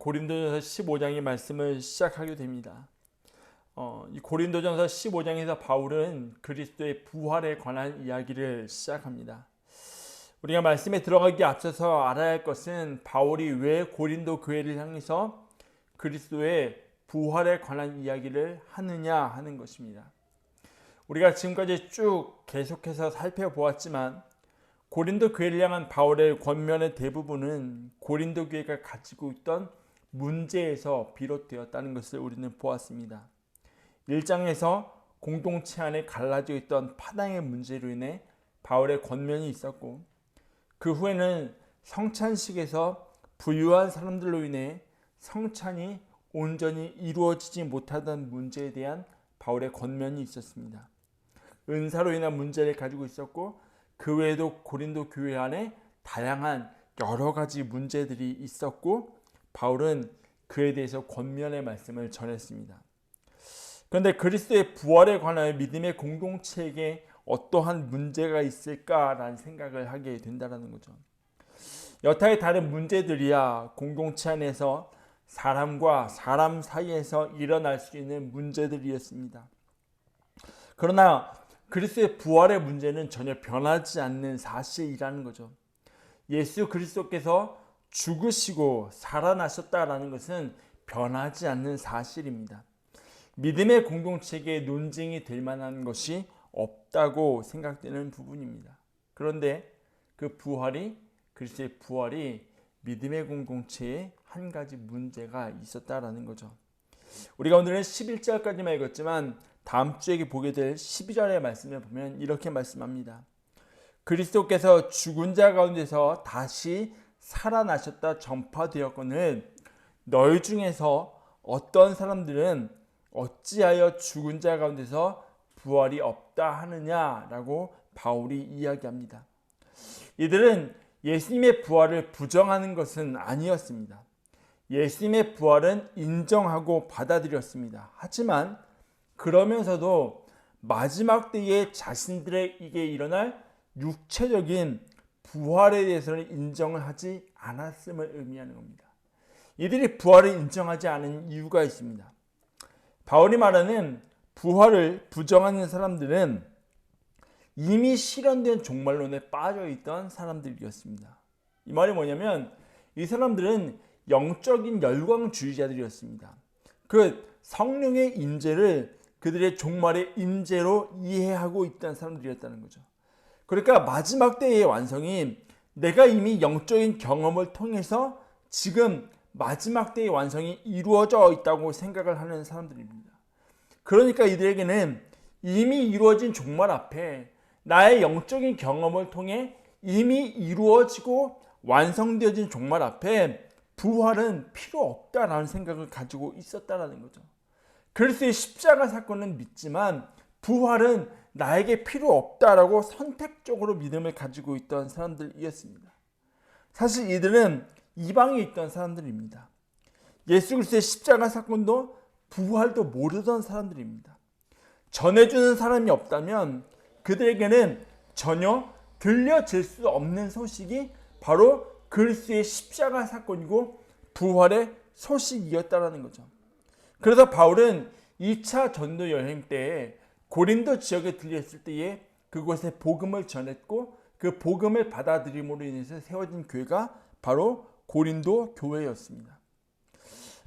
고린도전서 15장의 말씀을 시작하게 됩니다. 이 고린도전서 15장에서 바울은 그리스도의 부활에 관한 이야기를 시작합니다. 우리가 말씀에 들어가기 앞서서 알아야 할 것은 바울이 왜 고린도 교회를 향해서 그리스도의 부활에 관한 이야기를 하느냐 하는 것입니다. 우리가 지금까지 쭉 계속해서 살펴보았지만 고린도 교회를 향한 바울의 권면의 대부분은 고린도 교회가 가지고 있던 문제에서 비롯되었다는 것을 우리는 보았습니다. 1장에서 공동체 안에 갈라져 있던 파당의 문제로 인해 바울의 권면이 있었고, 그 후에는 성찬식에서 부유한 사람들로 인해 성찬이 온전히 이루어지지 못하던 문제에 대한 바울의 권면이 있었습니다. 은사로 인한 문제를 가지고 있었고, 그 외에도 고린도 교회 안에 다양한 여러 가지 문제들이 있었고, 바울은 그에 대해서 권면의 말씀을 전했습니다. 그런데 그리스도의 부활에 관하여 믿음의 공동체에게 어떠한 문제가 있을까라는 생각을 하게 된다는 거죠. 여타의 다른 문제들이야 공동체 안에서 사람과 사람 사이에서 일어날 수 있는 문제들이었습니다. 그러나 그리스도의 부활의 문제는 전혀 변하지 않는 사실이라는 거죠. 예수 그리스도께서 죽으시고 살아나셨다라는 것은 변하지 않는 사실입니다. 믿음의 공동체에게 논쟁이 될 만한 것이 없다고 생각되는 부분입니다. 그런데 그 부활이, 그리스도의 부활이 믿음의 공동체에 한 가지 문제가 있었다라는 거죠. 우리가 오늘은 11절까지만 읽었지만 다음 주에 보게 될 12절의 말씀을 보면 이렇게 말씀합니다. 그리스도께서 죽은 자 가운데서 다시 살아나셨다 전파되었거늘 너희 중에서 어떤 사람들은 어찌하여 죽은 자 가운데서 부활이 없다 하느냐라고 바울이 이야기합니다. 이들은 예수님의 부활을 부정하는 것은 아니었습니다. 예수님의 부활은 인정하고 받아들였습니다. 하지만 그러면서도 마지막 때에 자신들에게 일어날 육체적인 부활에 대해서는 인정을 하지 않았음을 의미하는 겁니다. 이들이 부활을 인정하지 않은 이유가 있습니다. 바울이 말하는 부활을 부정하는 사람들은 이미 실현된 종말론에 빠져 있던 사람들이었습니다. 이 말이 뭐냐면 이 사람들은 영적인 열광주의자들이었습니다. 그 성령의 임재를 그들의 종말의 임재로 이해하고 있던 사람들이었다는 거죠. 그러니까 마지막 때의 완성이 내가 이미 영적인 경험을 통해서 지금 마지막 때의 완성이 이루어져 있다고 생각을 하는 사람들입니다. 그러니까 이들에게는 이미 이루어진 종말 앞에 나의 영적인 경험을 통해 이미 이루어지고 완성되어진 종말 앞에 부활은 필요 없다라는 생각을 가지고 있었다라는 거죠. 그리스도의 십자가 사건은 믿지만 부활은 나에게 필요 없다라고 선택적으로 믿음을 가지고 있던 사람들이었습니다. 사실 이들은 이방에 있던 사람들입니다. 예수 그리스도의 십자가 사건도 부활도 모르던 사람들입니다. 전해주는 사람이 없다면 그들에게는 전혀 들려질 수 없는 소식이 바로 그리스도의 십자가 사건이고 부활의 소식이었다라는 거죠. 그래서 바울은 2차 전도 여행 때에 고린도 지역에 들렸을 때에 그곳에 복음을 전했고 그 복음을 받아들임으로 인해서 세워진 교회가 바로 고린도 교회였습니다.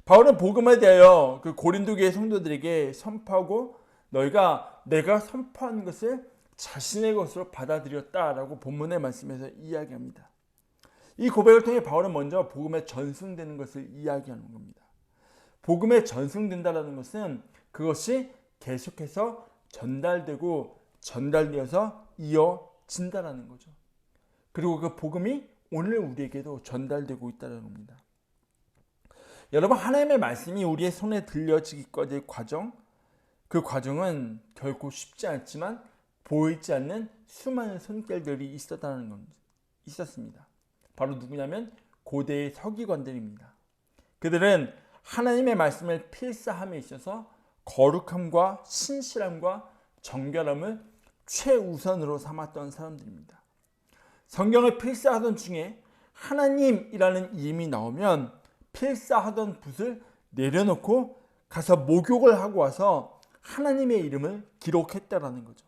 바울은 복음에 대하여 그 고린도 교회 성도들에게 선포하고 너희가 내가 선포한 것을 자신의 것으로 받아들였다라고 본문의 말씀에서 이야기합니다. 이 고백을 통해 바울은 먼저 복음에 전승되는 것을 이야기하는 겁니다. 복음에 전승된다는 것은 그것이 계속해서 전달되고 전달되어서 이어진다는 거죠. 그리고 그 복음이 오늘 우리에게도 전달되고 있다는 겁니다. 여러분, 하나님의 말씀이 우리의 손에 들려지기까지의 과정, 그 과정은 결코 쉽지 않지만 보이지 않는 수많은 손길들이 있었습니다. 바로 누구냐면 고대의 서기관들입니다. 그들은 하나님의 말씀을 필사함에 있어서 거룩함과 신실함과 정결함을 최우선으로 삼았던 사람들입니다. 성경을 필사하던 중에 하나님이라는 이름이 나오면 필사하던 붓을 내려놓고 가서 목욕을 하고 와서 하나님의 이름을 기록했다라는 거죠.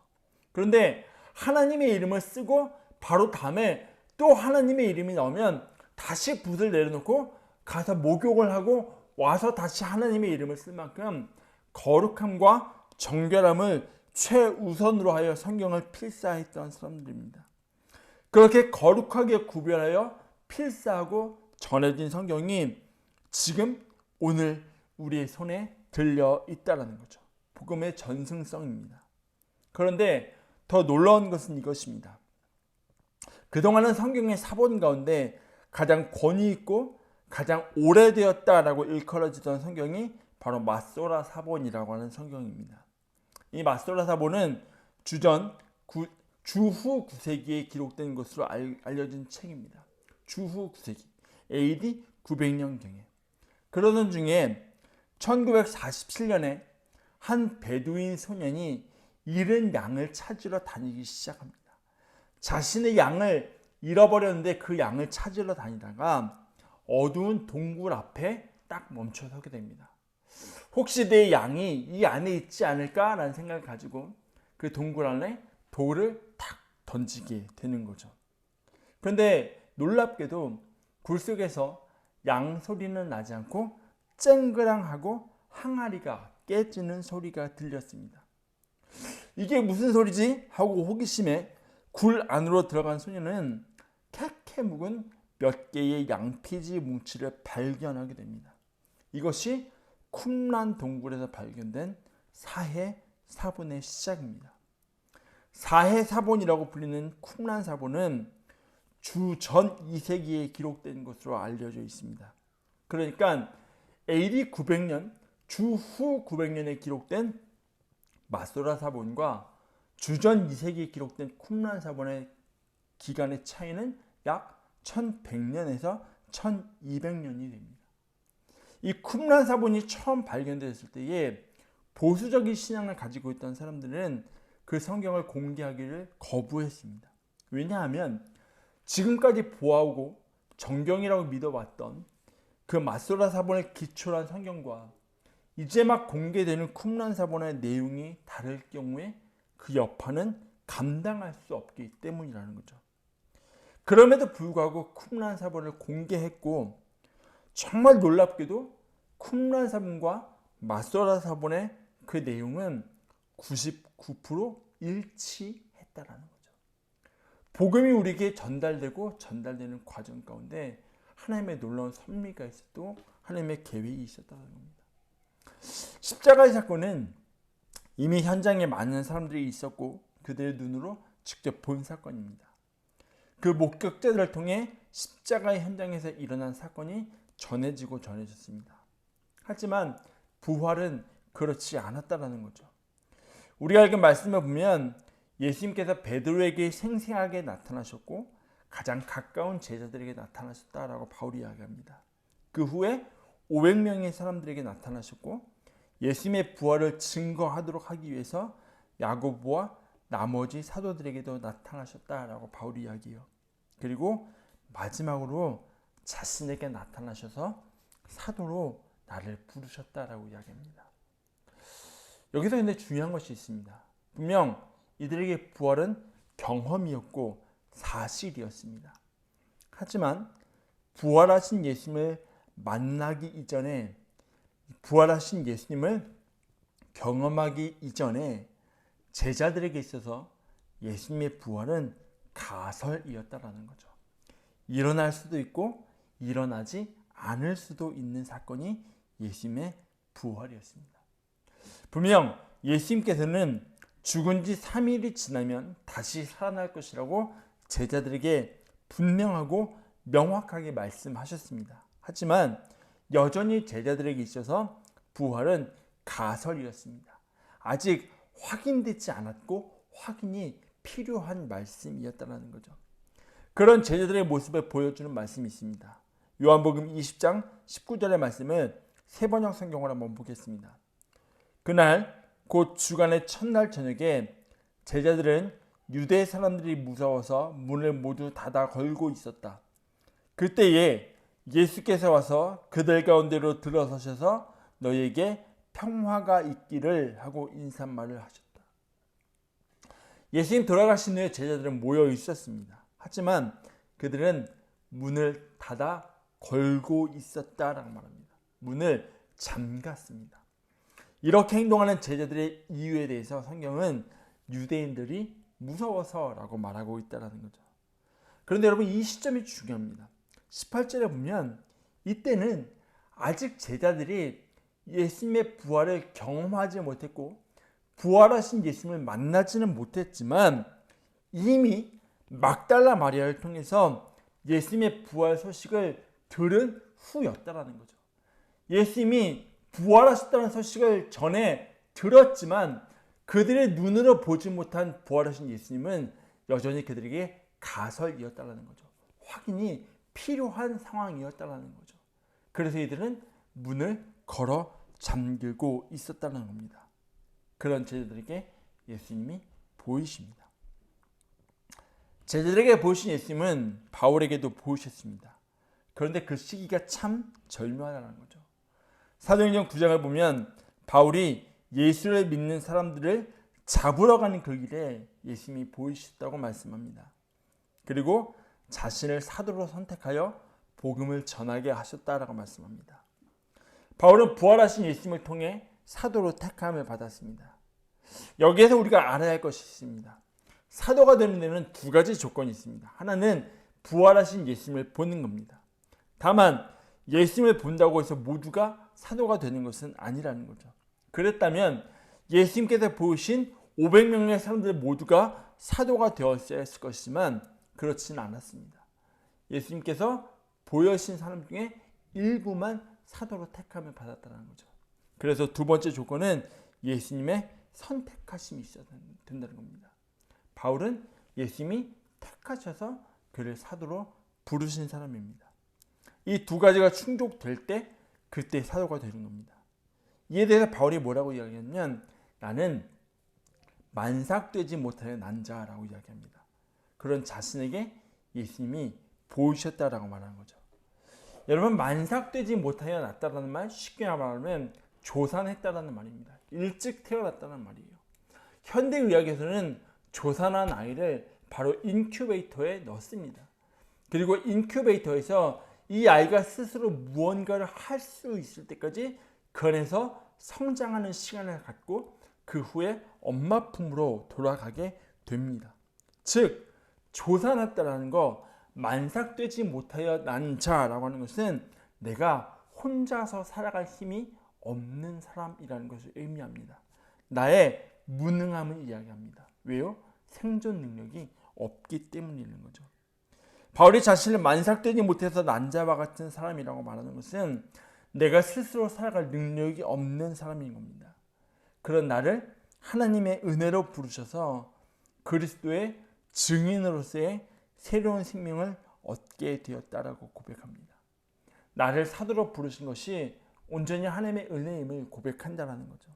그런데 하나님의 이름을 쓰고 바로 다음에 또 하나님의 이름이 나오면 다시 붓을 내려놓고 가서 목욕을 하고 와서 다시 하나님의 이름을 쓸 만큼 거룩함과 정결함을 최우선으로 하여 성경을 필사했던 사람들입니다. 그렇게 거룩하게 구별하여 필사하고 전해진 성경이 지금 오늘 우리의 손에 들려 있다는 거죠. 복음의 전승성입니다. 그런데 더 놀라운 것은 이것입니다. 그동안은 성경의 사본 가운데 가장 권위 있고 가장 오래되었다라고 일컬어지던 성경이 바로 마소라 사본이라고 하는 성경입니다. 이 마소라 사본은 주후 9세기에 기록된 것으로 알려진 책입니다. 주후 9세기 AD 900년경에. 그러던 중에 1947년에 한 베두인 소년이 잃은 양을 찾으러 다니기 시작합니다. 자신의 양을 잃어버렸는데 그 양을 찾으러 다니다가 어두운 동굴 앞에 딱 멈춰서게 됩니다. 혹시 내 양이 이 안에 있지 않을까라는 생각을 가지고 그 동굴 안에 돌을 탁 던지게 되는 거죠. 그런데 놀랍게도 굴 속에서 양 소리는 나지 않고 쨍그랑하고 항아리가 깨지는 소리가 들렸습니다. 이게 무슨 소리지? 하고 호기심에 굴 안으로 들어간 소녀는 캐캐 묵은 몇 개의 양피지 뭉치를 발견하게 됩니다. 이것이 쿰란 동굴에서 발견된 사해 사본의 시작입니다. 사해 사본이라고 불리는 쿰란 사본은 주전 2세기에 기록된 것으로 알려져 있습니다. 그러니까 AD 900년, 주후 900년에 기록된 마소라 사본과 주전 2세기에 기록된 쿰란 사본의 기간의 차이는 약 1100년에서 1200년이 됩니다. 이 쿰란 사본이 처음 발견되었을 때에 보수적인 신앙을 가지고 있던 사람들은 그 성경을 공개하기를 거부했습니다. 왜냐하면 지금까지 보아오고 정경이라고 믿어왔던 그 마소라 사본의 기초로 한 성경과 이제 막 공개되는 쿰란 사본의 내용이 다를 경우에 그 여파는 감당할 수 없기 때문이라는 거죠. 그럼에도 불구하고 쿰란 사본을 공개했고 정말 놀랍게도 쿰란 사본과 마소라 사본의 그 내용은 99% 일치했다라는 거죠. 복음이 우리에게 전달되고 전달되는 과정 가운데 하나님의 놀라운 섭리가 있었고 하나님의 계획이 있었다는 겁니다. 십자가의 사건은 이미 현장에 많은 사람들이 있었고 그들의 눈으로 직접 본 사건입니다. 그 목격자들을 통해 십자가의 현장에서 일어난 사건이 전해졌습니다. 하지만 부활은 그렇지 않았다는 거죠. 우리가 읽은 말씀을 보면 예수님께서 베드로에게 생생하게 나타나셨고 가장 가까운 제자들에게 나타나셨다라고 바울이 이야기합니다. 그 후에 500명의 사람들에게 나타나셨고 예수님의 부활을 증거하도록 하기 위해서 야고보와 나머지 사도들에게도 나타나셨다라고 바울이 이야기해요. 그리고 마지막으로 자신에게 나타나셔서 사도로 나를 부르셨다라고 이야기합니다. 여기서 근데 중요한 것이 있습니다. 분명 이들에게 부활은 경험이었고 사실이었습니다. 하지만 부활하신 예수님을 만나기 이전에 부활하신 예수님을 경험하기 이전에 제자들에게 있어서 예수님의 부활은 가설이었다라는 거죠. 일어날 수도 있고 일어나지 않을 수도 있는 사건이 예수님의 부활이었습니다. 분명 예수님께서는 죽은 지 3일이 지나면 다시 살아날 것이라고 제자들에게 분명하고 명확하게 말씀하셨습니다. 하지만 여전히 제자들에게 있어서 부활은 가설이었습니다. 아직 확인되지 않았고 확인이 필요한 말씀이었다는 거죠. 그런 제자들의 모습을 보여주는 말씀이 있습니다. 요한복음 20장 19절의 말씀을 세번역 성경으로 한번 보겠습니다. 그날 곧 주간의 첫날 저녁에 제자들은 유대 사람들이 무서워서 문을 모두 닫아 걸고 있었다. 그때에 예수께서 와서 그들 가운데로 들어서셔서 너희에게 평화가 있기를 하고 인사말을 하셨다. 예수님 돌아가신 후에 제자들은 모여 있었습니다. 하지만 그들은 문을 닫아 걸고 있었다라고 말합니다. 문을 잠갔습니다. 이렇게 행동하는 제자들의 이유에 대해서 성경은 유대인들이 무서워서라고 말하고 있다는 거죠. 그런데 여러분, 이 시점이 중요합니다. 18절에 보면 이때는 아직 제자들이 예수님의 부활을 경험하지 못했고 부활하신 예수님을 만나지는 못했지만 이미 막달라 마리아를 통해서 예수님의 부활 소식을 들은 후였다라는 거죠. 예수님이 부활하셨다는 소식을 전에 들었지만 그들의 눈으로 보지 못한 부활하신 예수님은 여전히 그들에게 가설이었다라는 거죠. 확인이 필요한 상황이었다라는 거죠. 그래서 이들은 문을 걸어 잠들고 있었다는 겁니다. 그런 제자들에게 예수님이 보이십니다. 제자들에게 보이신 예수님은 바울에게도 보이셨습니다. 그런데 그 시기가 참 절묘하다는 거죠. 사도행전 9장을 보면 바울이 예수를 믿는 사람들을 잡으러 가는 그 길에 예수님이 보이셨다고 말씀합니다. 그리고 자신을 사도로 선택하여 복음을 전하게 하셨다라고 말씀합니다. 바울은 부활하신 예수님을 통해 사도로 택함을 받았습니다. 여기에서 우리가 알아야 할 것이 있습니다. 사도가 되는 데는 두 가지 조건이 있습니다. 하나는 부활하신 예수님을 보는 겁니다. 다만 예수님을 본다고 해서 모두가 사도가 되는 것은 아니라는 거죠. 그랬다면 예수님께서 보이신 500명의 사람들 모두가 사도가 되었어야 했을 것이지만 그렇지는 않았습니다. 예수님께서 보여신 사람 중에 일부만 사도로 택함을 받았다는 거죠. 그래서 두 번째 조건은 예수님의 선택하심이 있어야 된다는 겁니다. 바울은 예수님이 택하셔서 그를 사도로 부르신 사람입니다. 이 두 가지가 충족될 때 그때 사도가 되는 겁니다. 이에 대해서 바울이 뭐라고 이야기하냐면 나는 만삭되지 못하여 난 자라고 이야기합니다. 그런 자신에게 예수님이 보이셨다라고 말하는 거죠. 여러분, 만삭되지 못하여 났다라는 말 쉽게 말하면 조산했다라는 말입니다. 일찍 태어났다는 말이에요. 현대의학에서는 조산한 아이를 바로 인큐베이터에 넣습니다. 그리고 인큐베이터에서 이 아이가 스스로 무언가를 할 수 있을 때까지 그 안에서 성장하는 시간을 갖고 그 후에 엄마 품으로 돌아가게 됩니다. 즉 조산했다라는 거, 만삭되지 못하여 난 자라고 하는 것은 내가 혼자서 살아갈 힘이 없는 사람이라는 것을 의미합니다. 나의 무능함을 이야기합니다. 왜요? 생존 능력이 없기 때문이라는 거죠. 바울이 자신을 만삭되지 못해서 난 자와 같은 사람이라고 말하는 것은 내가 스스로 살아갈 능력이 없는 사람인 겁니다. 그런 나를 하나님의 은혜로 부르셔서 그리스도의 증인으로서의 새로운 생명을 얻게 되었다라고 고백합니다. 나를 사도로 부르신 것이 온전히 하나님의 은혜임을 고백한다라는 거죠.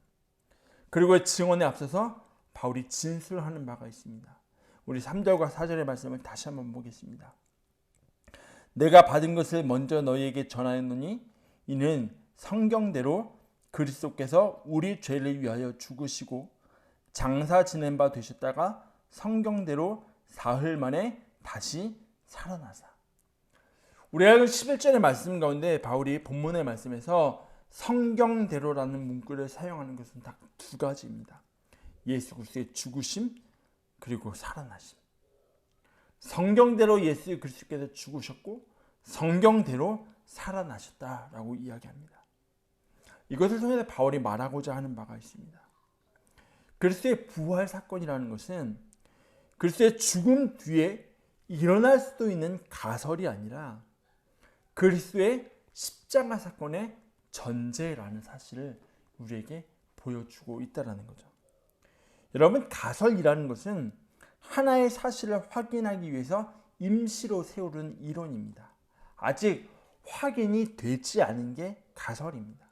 그리고 증언에 앞서서 바울이 진술하는 바가 있습니다. 우리 3절과 4절의 말씀을 다시 한번 보겠습니다. 내가 받은 것을 먼저 너희에게 전하였노니 이는 성경대로 그리스도께서 우리 죄를 위하여 죽으시고 장사 지낸 바 되셨다가 성경대로 사흘 만에 다시 살아나사. 우리가 읽은 11절의 말씀 가운데 바울이 본문의 말씀에서 성경대로라는 문구를 사용하는 것은 딱 두 가지입니다. 예수 그리스도의 죽으심 그리고 살아나심. 성경대로 예수 그리스도께서 죽으셨고 성경대로 살아나셨다라고 이야기합니다. 이것을 통해서 바울이 말하고자 하는 바가 있습니다. 그리스도의 부활 사건이라는 것은 그리스도의 죽음 뒤에 일어날 수도 있는 가설이 아니라 그리스도의 십자가 사건의 전제라는 사실을 우리에게 보여주고 있다는 거죠. 여러분, 가설이라는 것은 하나의 사실을 확인하기 위해서 임시로 세우는 이론입니다. 아직 확인이 되지 않은 게 가설입니다.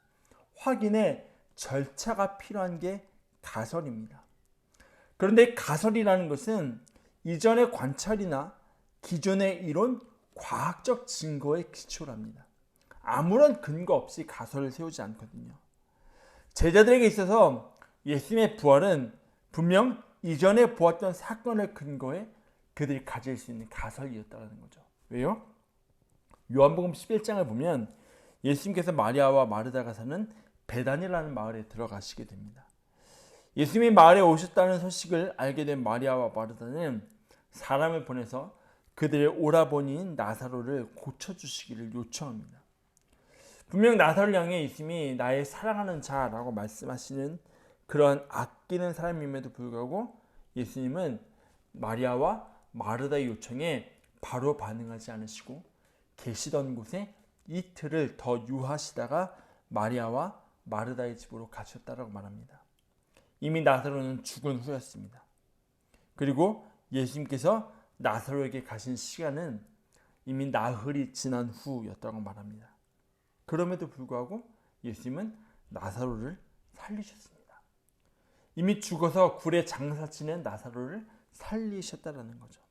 확인의 절차가 필요한 게 가설입니다. 그런데 가설이라는 것은 이전의 관찰이나 기존의 이론, 과학적 증거에 기초를 합니다. 아무런 근거 없이 가설을 세우지 않거든요. 제자들에게 있어서 예수님의 부활은 분명 이전에 보았던 사건을 근거해 그들이 가질 수 있는 가설이었다는 거죠. 왜요? 요한복음 11장을 보면 예수님께서 마리아와 마르다가 사는 베단이라는 마을에 들어가시게 됩니다. 예수님이 마을에 오셨다는 소식을 알게 된 마리아와 마르다는 사람을 보내서 그들의 오라버니인 나사로를 고쳐주시기를 요청합니다. 분명 나사로를 향해 예수님이 나의 사랑하는 자라고 말씀하시는 그런 아끼는 사람임에도 불구하고 예수님은 마리아와 마르다의 요청에 바로 반응하지 않으시고 계시던 곳에 이틀을 더 유하시다가 마리아와 마르다의 집으로 가셨다라고 말합니다. 이미 나사로는 죽은 후였습니다. 그리고 예수님께서 나사로에게 가신 시간은 이미 나흘이 지난 후였다고 말합니다. 그럼에도 불구하고 예수님은 나사로를 살리셨습니다. 이미 죽어서 굴에 장사치는 나사로를 살리셨다는 거죠.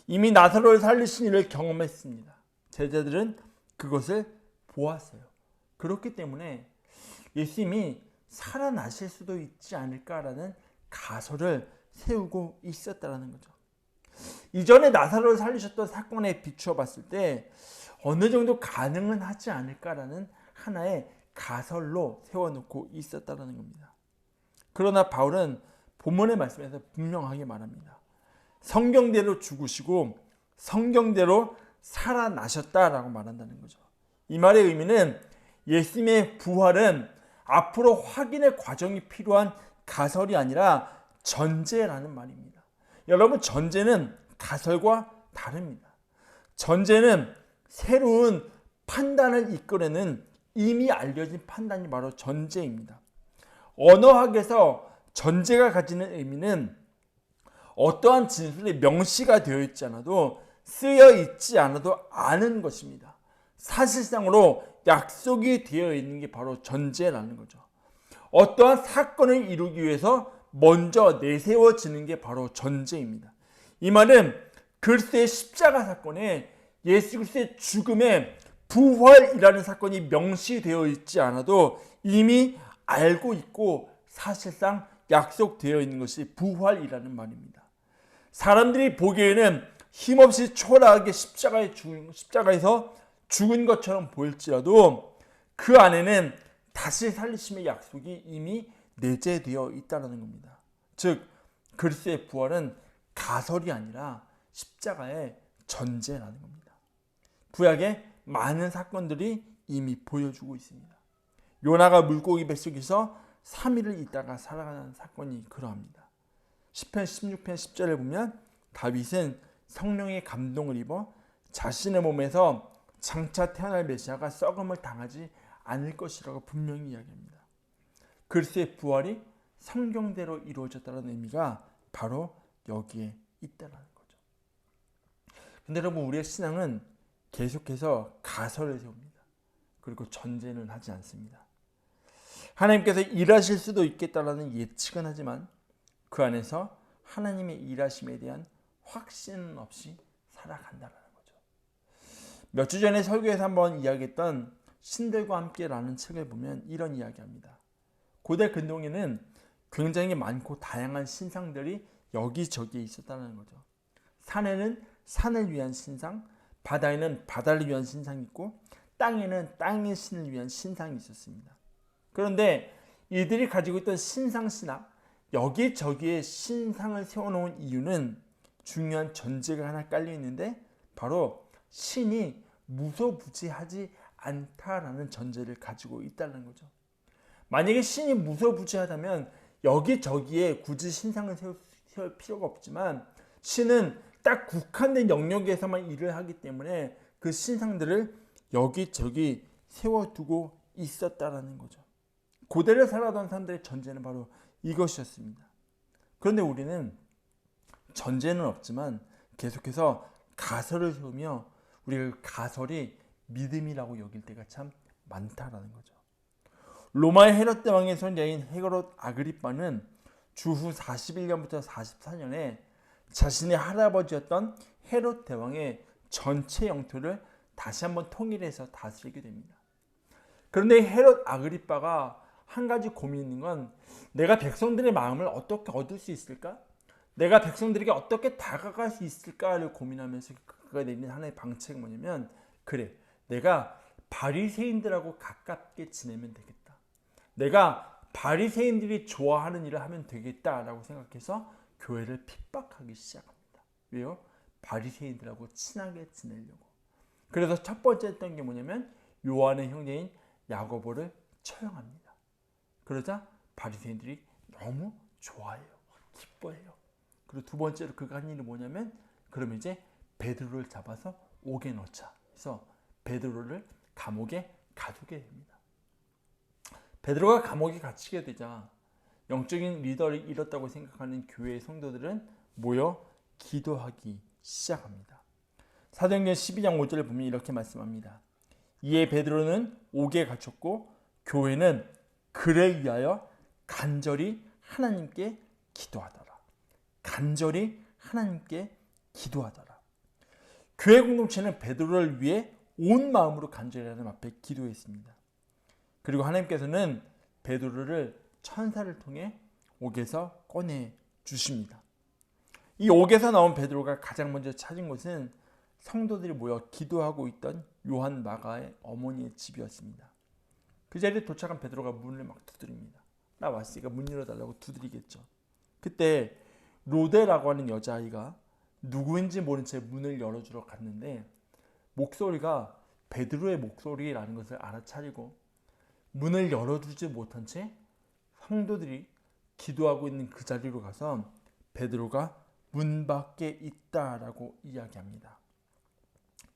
이미 나사로를 살리신 일을 경험했습니다. 제자들은 그것을 보았어요. 그렇기 때문에 예수님이 살아나실 수도 있지 않을까라는 가설을 세우고 있었다는 거죠. 이전에 나사로를 살리셨던 사건에 비추어 봤을 때 어느 정도 가능은 하지 않을까라는 하나의 가설로 세워놓고 있었다는 겁니다. 그러나 바울은 본문의 말씀에서 분명하게 말합니다. 성경대로 죽으시고 성경대로 살아나셨다라고 말한다는 거죠. 이 말의 의미는 예수님의 부활은 앞으로 확인의 과정이 필요한 가설이 아니라 전제라는 말입니다. 여러분, 전제는 가설과 다릅니다. 전제는 새로운 판단을 이끌어내는 이미 알려진 판단이 바로 전제입니다. 언어학에서 전제가 가지는 의미는 어떠한 진술이 명시가 되어 있지 않아도 쓰여 있지 않아도 아는 것입니다. 사실상으로 약속이 되어 있는 게 바로 전제라는 거죠. 어떠한 사건을 이루기 위해서 먼저 내세워지는 게 바로 전제입니다. 이 말은 그리스도의 십자가 사건에 예수 그리스도의 죽음에 부활이라는 사건이 명시되어 있지 않아도 이미 알고 있고 사실상 약속되어 있는 것이 부활이라는 말입니다. 사람들이 보기에는 힘없이 초라하게 십자가에서 죽은 것처럼 보일지라도 그 안에는 다시 살리심의 약속이 이미 내재되어 있다는 겁니다. 즉 그리스도의 부활은 가설이 아니라 십자가의 전제라는 겁니다. 구약의 많은 사건들이 이미 보여주고 있습니다. 요나가 물고기 뱃속에서 3일을 있다가 살아가는 사건이 그러합니다. 시편 16편 10절에 보면 다윗은 성령의 감동을 입어 자신의 몸에서 장차 태어날 메시아가 썩음을 당하지 않을 것이라고 분명히 이야기합니다. 그리스도의 부활이 성경대로 이루어졌다는 의미가 바로 여기에 있다는 거죠. 근데 여러분, 우리의 신앙은 계속해서 가설을 세웁니다. 그리고 전제는 하지 않습니다. 하나님께서 일하실 수도 있겠다라는 예측은 하지만 그 안에서 하나님의 일하심에 대한 확신 없이 살아간다는 거죠. 몇 주 전에 설교에서 한번 이야기했던 신들과 함께라는 책을 보면 이런 이야기합니다. 고대 근동에는 굉장히 많고 다양한 신상들이 여기저기에 있었다는 거죠. 산에는 산을 위한 신상, 바다에는 바다를 위한 신상이 있고 땅에는 땅의 신을 위한 신상이 있었습니다. 그런데 이들이 가지고 있던 신상신학, 여기저기에 신상을 세워놓은 이유는 중요한 전제가 하나 깔려 있는데 바로 신이 무소부지하지 않다라는 전제를 가지고 있다는 거죠. 만약에 신이 무소부지하다면 여기저기에 굳이 신상을 세울 필요가 없지만 신은 딱 국한된 영역에서만 일을 하기 때문에 그 신상들을 여기저기 세워두고 있었다라는 거죠. 고대를 살아던 사람들의 전제는 바로 이것이었습니다. 그런데 우리는 전제는 없지만 계속해서 가설을 세우며 우리 가설이 믿음이라고 여길 때가 참 많다라는 거죠. 로마의 헤롯 대왕의 손자인 헤롯 아그리빠는 주후 41년부터 44년에 자신의 할아버지였던 헤롯 대왕의 전체 영토를 다시 한번 통일해서 다스리게 됩니다. 그런데 헤롯 아그리빠가 한 가지 고민이 있는 건 내가 백성들의 마음을 어떻게 얻을 수 있을까? 내가 백성들에게 어떻게 다가갈 수 있을까를 고민하면서 그가 내린 하나의 방책이 뭐냐면 그래, 내가 바리새인들하고 가깝게 지내면 되겠다. 내가 바리새인들이 좋아하는 일을 하면 되겠다라고 생각해서 교회를 핍박하기 시작합니다. 왜요? 바리새인들하고 친하게 지내려고. 그래서 첫 번째 했던 게 뭐냐면 요한의 형제인 야고보를 처형합니다. 그러자 바리새인들이 너무 좋아해요. 기뻐해요. 그리고 두 번째로 그가 한 일이 뭐냐면 그러면 이제 베드로를 잡아서 옥에 넣자. 그래서 베드로를 감옥에 가두게 됩니다. 베드로가 감옥에 갇히게 되자 영적인 리더를 잃었다고 생각하는 교회의 성도들은 모여 기도하기 시작합니다. 사도행전 12장 5절을 보면 이렇게 말씀합니다. 이에 베드로는 옥에 갇혔고 교회는 그를 위하여 간절히 하나님께 기도하더라. 간절히 하나님께 기도하더라. 교회 공동체는 베드로를 위해 온 마음으로 간절히 하나님 앞에 기도했습니다. 그리고 하나님께서는 베드로를 천사를 통해 옥에서 꺼내 주십니다. 이 옥에서 나온 베드로가 가장 먼저 찾은 곳은 성도들이 모여 기도하고 있던 요한 마가의 어머니의 집이었습니다. 그 자리에 도착한 베드로가 문을 막 두드립니다. 나 왔으니까 문 열어달라고 두드리겠죠. 그때 로데라고 하는 여자아이가 누구인지 모른 채 문을 열어주러 갔는데 목소리가 베드로의 목소리라는 것을 알아차리고 문을 열어주지 못한 채 성도들이 기도하고 있는 그 자리로 가서 베드로가 문 밖에 있다라고 이야기합니다.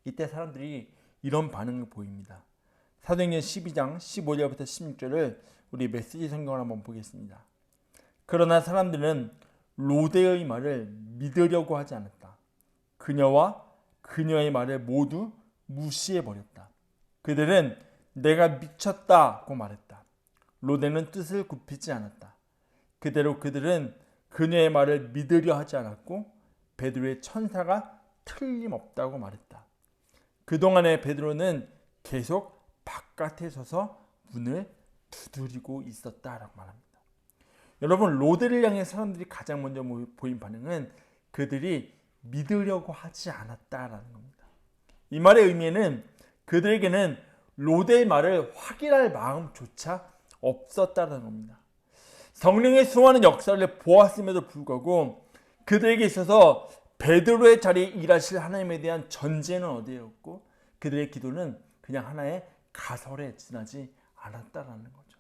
이때 사람들이 이런 반응을 보입니다. 사도행전 12장 15절부터 16절을 우리 메시지 성경을 한번 보겠습니다. 그러나 사람들은 로데의 말을 믿으려고 하지 않았다. 그녀와 그녀의 말을 모두 무시해버렸다. 그들은 내가 미쳤다고 말했다. 로데는 뜻을 굽히지 않았다. 그대로 그들은 그녀의 말을 믿으려 하지 않았고 베드로의 천사가 틀림없다고 말했다. 그동안에 베드로는 계속 바깥에 서서 문을 두드리고 있었다라고 말합니다. 여러분, 로데를 향해 사람들이 가장 먼저 보인 반응은 그들이 믿으려고 하지 않았다라는 겁니다. 이 말의 의미는 그들에게는 로데의 말을 확인할 마음조차 없었다는 겁니다. 성령의 수많은 역사를 보았음에도 불구하고 그들에게 있어서 베드로의 자리에 일하실 하나님에 대한 전제는 어디였고 그들의 기도는 그냥 하나의 가설에 지나지 않았다라는 거죠.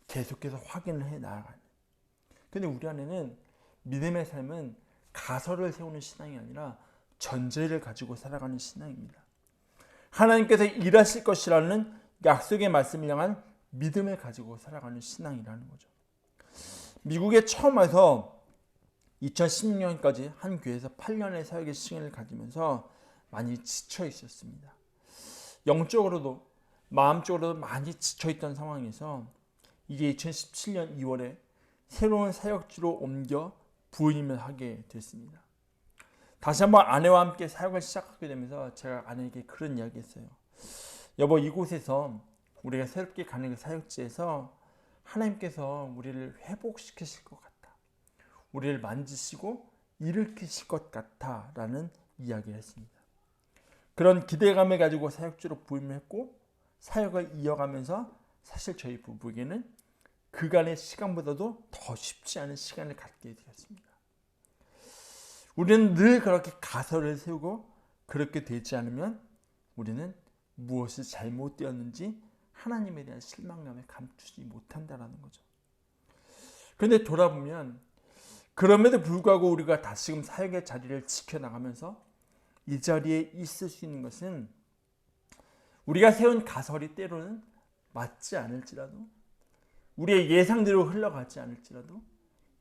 계속해서 확인을 해 나아가는. 근데 우리 안에는 믿음의 삶은 가설을 세우는 신앙이 아니라 전제를 가지고 살아가는 신앙입니다. 하나님께서 일하실 것이라는 약속의 말씀을 향한 믿음을 가지고 살아가는 신앙이라는 거죠. 미국에 처음 와서 2016년까지 한 교회에서 8년의 사역의 시간을 가지면서 많이 지쳐 있었습니다. 영적으로도 마음적으로도 많이 지쳐 있던 상황에서 이제 2017년 2월에 새로운 사역지로 옮겨 부임을 하게 됐습니다. 다시 한번 아내와 함께 사역을 시작하게 되면서 제가 아내에게 그런 이야기 했어요. 여보, 이곳에서 우리가 새롭게 가는 그 사역지에서 하나님께서 우리를 회복시키실 것 같아. 우리를 만지시고 일으키실 것 같아 라는 이야기를 했습니다. 그런 기대감을 가지고 사역지로 부임을 했고 사역을 이어가면서 사실 저희 부부에게는 그간의 시간보다도 더 쉽지 않은 시간을 갖게 되었습니다. 우리는 늘 그렇게 가설을 세우고 그렇게 되지 않으면 우리는 무엇이 잘못되었는지 하나님에 대한 실망감을 감추지 못한다는 거죠. 그런데 돌아보면 그럼에도 불구하고 우리가 다시금 사역의 자리를 지켜나가면서 이 자리에 있을 수 있는 것은 우리가 세운 가설이 때로는 맞지 않을지라도 우리의 예상대로 흘러가지 않을지라도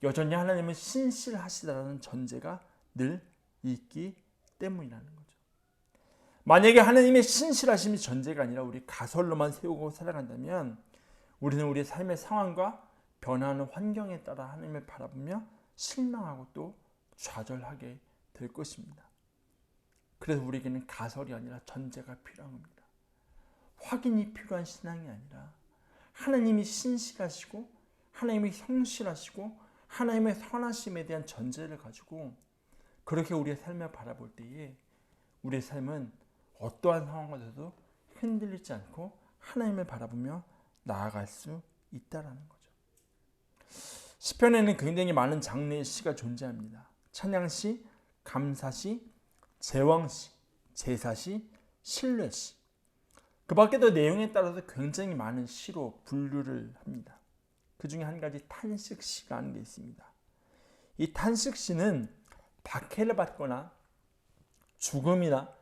여전히 하나님은 신실하시다라는 전제가 늘 있기 때문이라는 거죠. 만약에 하나님의 신실하심이 전제가 아니라 우리 가설로만 세우고 살아간다면 우리는 우리의 삶의 상황과 변화하는 환경에 따라 하나님을 바라보며 실망하고 또 좌절하게 될 것입니다. 그래서 우리에게는 가설이 아니라 전제가 필요한 겁니다. 확인이 필요한 신앙이 아니라 하나님이 신실하시고 하나님이 성실하시고 하나님의 선하심에 대한 전제를 가지고 그렇게 우리의 삶을 바라볼 때에 우리의 삶은 어떠한 상황에서도 흔들리지 않고 하나님을 바라보며 나아갈 수 있다라는 거죠. 시편에는 굉장히 많은 장르의 시가 존재합니다. 찬양시, 감사시, 제왕시, 제사시, 신뢰시. 그 밖에도 내용에 따라서 굉장히 많은 시로 분류를 합니다. 그 중에 한 가지 탄식시라는 게 있습니다. 이 탄식시는 박해를 받거나 죽음이나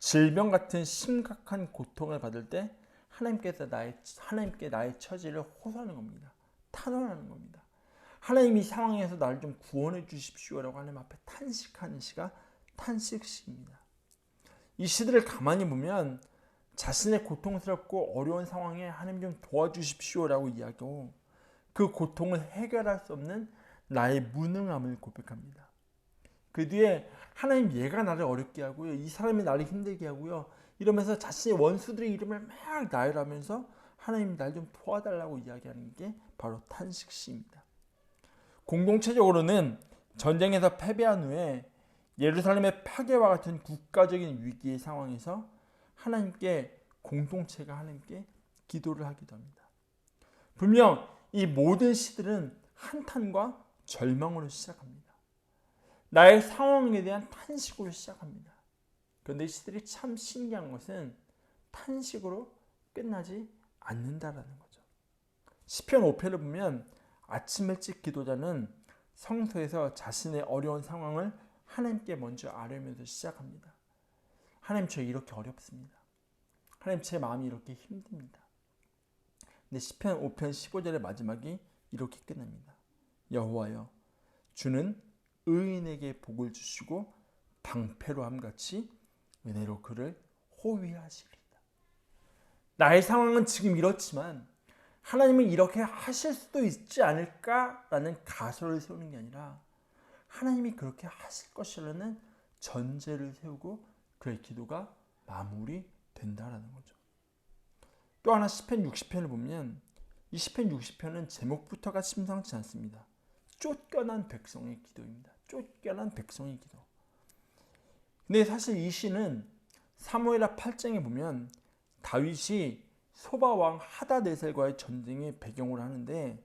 질병 같은 심각한 고통을 받을 때 하나님께 나의 처지를 호소하는 겁니다. 탄원하는 겁니다. 하나님 이 상황에서 나를 좀 구원해 주십시오라고 하나님 앞에 탄식하는 시가 탄식시입니다. 이 시들을 가만히 보면 자신의 고통스럽고 어려운 상황에 하나님 좀 도와주십시오라고 이야기하고 그 고통을 해결할 수 없는 나의 무능함을 고백합니다. 그 뒤에 하나님 얘가 나를 어렵게 하고요. 이 사람이 나를 힘들게 하고요. 이러면서 자신의 원수들의 이름을 막 나열하면서 하나님 날 좀 도와달라고 이야기하는 게 바로 탄식시입니다. 공동체적으로는 전쟁에서 패배한 후에 예루살렘의 파괴와 같은 국가적인 위기의 상황에서 하나님께 공동체가 하나님께 기도를 하기도 합니다. 분명 이 모든 시들은 한탄과 절망으로 시작합니다. 나의 상황에 대한 탄식으로 시작합니다. 그런데 이 시들이 참 신기한 것은 탄식으로 끝나지 않는다라는 거죠. 시편 5편을 보면 아침 일찍 기도자는 성소에서 자신의 어려운 상황을 하나님께 먼저 아뢰면서 시작합니다. 하나님, 저 이렇게 어렵습니다. 하나님, 제 마음이 이렇게 힘듭니다. 근데 시편 5편 15절의 마지막이 이렇게 끝납니다. 여호와여, 주는 의인에게 복을 주시고 방패로 함같이 은혜로 그를 호위하시리이다. 나의 상황은 지금 이렇지만 하나님은 이렇게 하실 수도 있지 않을까라는 가설을 세우는 게 아니라 하나님이 그렇게 하실 것이라는 전제를 세우고 그의 기도가 마무리된다라는 거죠. 또 하나 시편 60편을 보면 이 시편 60편은 제목부터가 심상치 않습니다. 쫓겨난 백성의 기도입니다. 쫓겨난 백성의 기도. 근데 사실 이 시는 사무엘하 8장에 보면 다윗이 소바 왕 하다네셀과의 전쟁의 배경으로 하는데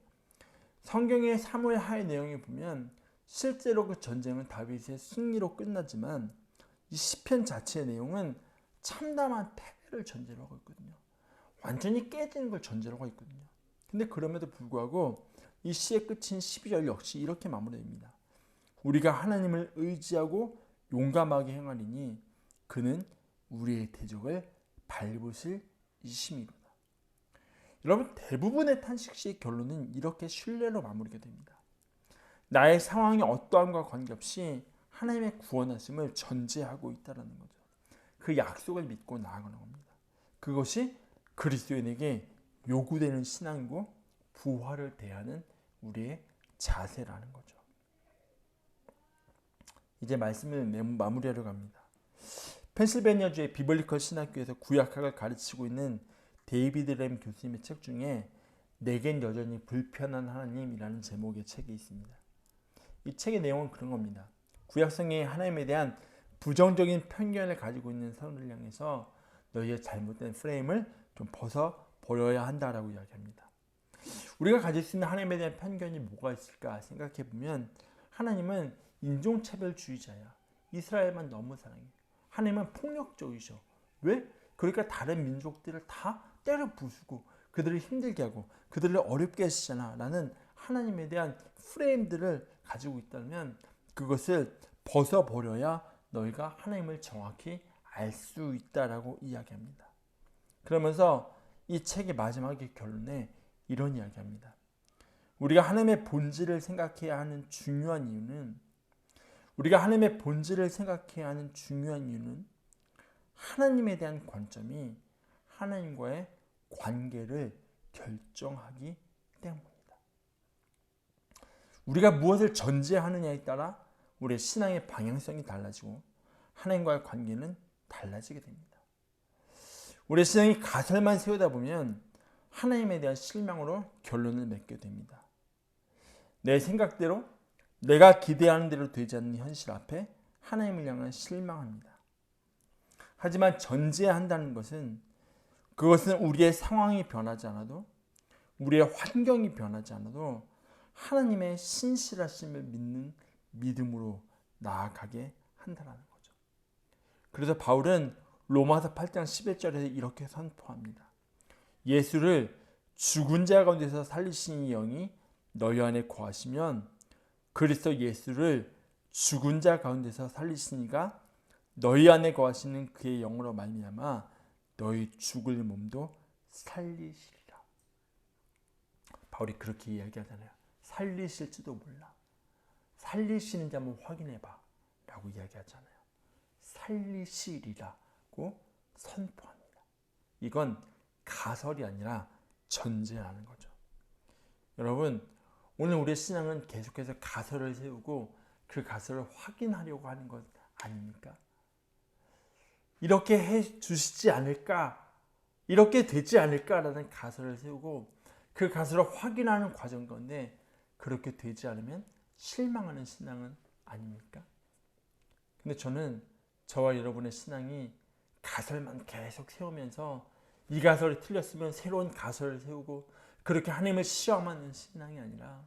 성경의 사무엘하의 내용을 보면 실제로 그 전쟁은 다윗의 승리로 끝나지만 이 시편 자체의 내용은 참담한 패배를 전제로 하고 있거든요. 완전히 깨지는 걸 전제로 하고 있거든요. 근데 그럼에도 불구하고 이 시의 끝인 12절 역시 이렇게 마무리됩니다. 우리가 하나님을 의지하고 용감하게 행하리니 그는 우리의 대적을 밟으실 이심이로다. 여러분, 대부분의 탄식시의 결론은 이렇게 신뢰로 마무리가 됩니다. 나의 상황이 어떠함과 관계없이 하나님의 구원하심을 전제하고 있다는 거죠. 그 약속을 믿고 나아가는 겁니다. 그것이 그리스도인에게 요구되는 신앙이고 부활을 대하는 우리의 자세라는 거죠. 이제 말씀을 마무리하려고 합니다. 펜실베니아주의 비블리컬 신학교에서 구약학을 가르치고 있는 데이비드 램 교수님의 책 중에 내겐 여전히 불편한 하나님이라는 제목의 책이 있습니다. 이 책의 내용은 그런 겁니다. 구약성경의 하나님에 대한 부정적인 편견을 가지고 있는 사람들 향해서 너희의 잘못된 프레임을 좀 벗어버려야 한다라고 이야기합니다. 우리가 가질 수 있는 하나님에 대한 편견이 뭐가 있을까 생각해 보면 하나님은 인종차별주의자야. 이스라엘만 너무 사랑해. 하나님은 폭력적이셔. 왜? 그러니까 다른 민족들을 다 때려 부수고 그들을 힘들게 하고 그들을 어렵게 하시잖아 라는 하나님에 대한 프레임들을 가지고 있다면 그것을 벗어버려야 너희가 하나님을 정확히 알 수 있다라고 이야기합니다. 그러면서 이 책의 마지막의 결론에 이런 이야기합니다. 우리가 하나님의 본질을 생각해야 하는 중요한 이유는 하나님에 대한 관점이 하나님과의 관계를 결정하기 때문입니다. 우리가 무엇을 전제하느냐에 따라 우리의 신앙의 방향성이 달라지고 하나님과의 관계는 달라지게 됩니다. 우리 신앙이 가설만 세우다 보면 하나님에 대한 실망으로 결론을 맺게 됩니다. 내 생각대로 내가 기대하는 대로 되지 않는 현실 앞에 하나님을 향한 실망합니다. 하지만 전제한다는 것은 그것은 우리의 상황이 변하지 않아도 우리의 환경이 변하지 않아도 하나님의 신실하심을 믿는 믿음으로 나아가게 한다는 거죠. 그래서 바울은 로마서 8장 11절에서 이렇게 선포합니다. 예수를 죽은 자 가운데서 살리신 영이 너희 안에 거하시면 그리스도 예수를 죽은 자 가운데서 살리신 이가 너희 안에 거하시는 그의 영으로 말미암아 너희 죽을 몸도 살리시리라. 바울이 그렇게 이야기하잖아요. 살리실지도 몰라. 살리시는지 한번 확인해봐 라고 이야기하잖아요. 살리시리라고 선포합니다. 이건 가설이 아니라 전제하는 거죠. 여러분, 오늘 우리의 신앙은 계속해서 가설을 세우고 그 가설을 확인하려고 하는 것 아닙니까? 이렇게 해 주시지 않을까? 이렇게 되지 않을까라는 가설을 세우고 그 가설을 확인하는 과정 건데 그렇게 되지 않으면 실망하는 신앙은 아닙니까? 근데 저는 저와 여러분의 신앙이 가설만 계속 세우면서 이 가설이 틀렸으면 새로운 가설을 세우고 그렇게 하나님을 시험하는 신앙이 아니라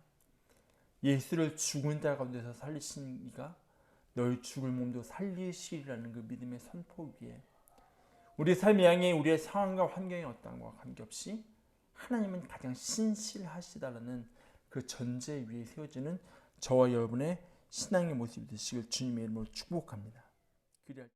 예수를 죽은 자 가운데서 살리신 이가 너희 죽을 몸도 살리시리라는 그 믿음의 선포 위에 우리 삶의 향해 우리의 상황과 환경이 어떠한과 관계없이 하나님은 가장 신실하시다라는 그 전제 위에 세워지는 저와 여러분의 신앙의 모습이 되시길 주님의 이름으로 축복합니다.